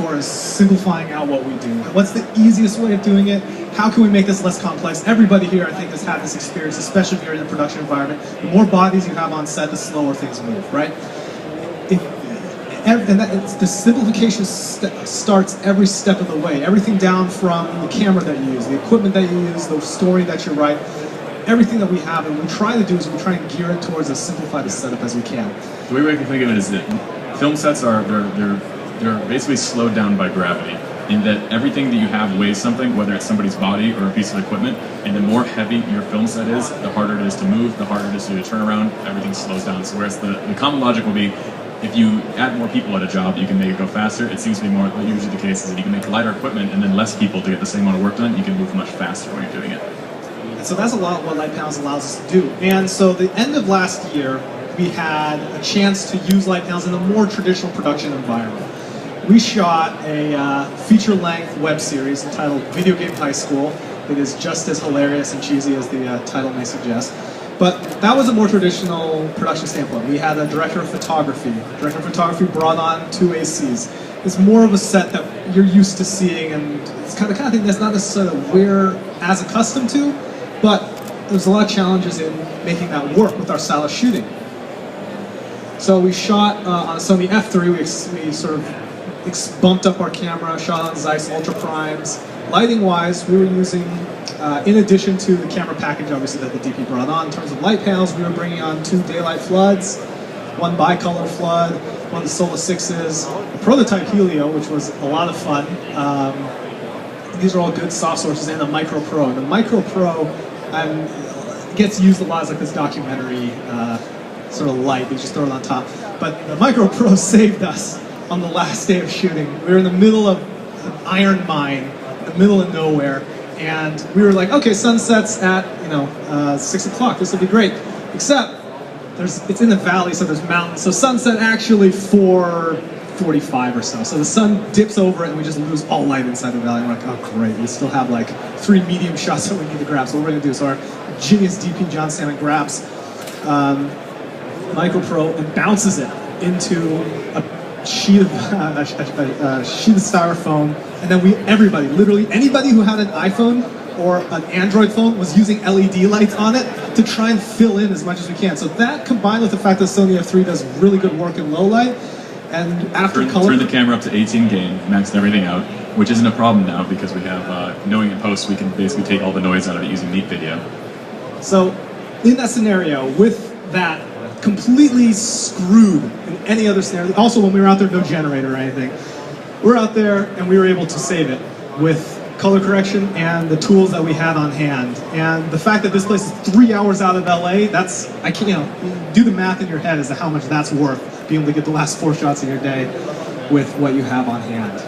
for is simplifying out what we do. What's the easiest way of doing it? How can we make this less complex? Everybody here, I think, has had this experience, especially if you're in a production environment. The more bodies you have on set, the slower things move, right? The simplification starts every step of the way. Everything down from the camera that you use, the equipment that you use, the story that you write, everything that we have, and what we try to do is we try and gear it towards as simplified a setup as we can. The way we can think of it is that film sets are they're basically slowed down by gravity, in that everything that you have weighs something, whether it's somebody's body or a piece of equipment, and the more heavy your film set is, the harder it is to move, the harder it is to do a turnaround, everything slows down. So whereas the common logic will be, if you add more people at a job, you can make it go faster. It seems to be more usually the case is that you can make lighter equipment and then less people to get the same amount of work done, you can move much faster when you're doing it. And so that's a lot what Light Panels allows us to do. And so the end of last year, we had a chance to use Light Panels in a more traditional production environment. We shot a feature-length web series entitled Video Game High School. It is just as hilarious and cheesy as the title may suggest. But that was a more traditional production standpoint. We had a director of photography. Director of photography brought on 2 ACs. It's more of a set that you're used to seeing, and it's the kind of thing that's not necessarily we're as accustomed to, but there's a lot of challenges in making that work with our style of shooting. So we shot on a Sony F3, we sort of bumped up our camera, shot on Zeiss Ultra Primes. Lighting-wise, we were using, in addition to the camera package, obviously, that the DP brought on, in terms of light panels, we were bringing on 2 daylight floods, 1 bicolor flood, 1 of the Sola 6s, a prototype Helio, which was a lot of fun. These are all good soft sources, and a Micro Pro. And the Micro Pro gets used a lot as like this documentary sort of light. They just throw it on top. But the Micro Pro saved us on the last day of shooting. We were in the middle of an iron mine, in the middle of nowhere, and we were like, okay, sunsets at 6 o'clock. This will be great. Except it's in the valley, so there's mountains. So sunset actually 4:45 or so. So the sun dips over it, and we just lose all light inside the valley. And we're like, oh great, we still have like 3 medium shots that we need to grab. So what we're gonna do is our genius DP John Salmon grabs Micro Pro and bounces it into a sheet of styrofoam, and then everybody, literally anybody who had an iPhone or an Android phone was using LED lights on it to try and fill in as much as we can. So that, combined with the fact that Sony F3 does really good work in low light, and after color... Turn the camera up to 18 gain, maxed everything out, which isn't a problem now because we have, knowing in post, we can basically take all the noise out of it using neat video. So in that scenario, with that completely screwed in any other scenario, also when we were out there, no generator or anything, we're out there and we were able to save it with color correction and the tools that we had on hand. And the fact that this place is 3 hours out of LA, I can't, do the math in your head as to how much that's worth, being able to get the last 4 shots of your day with what you have on hand.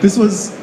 This was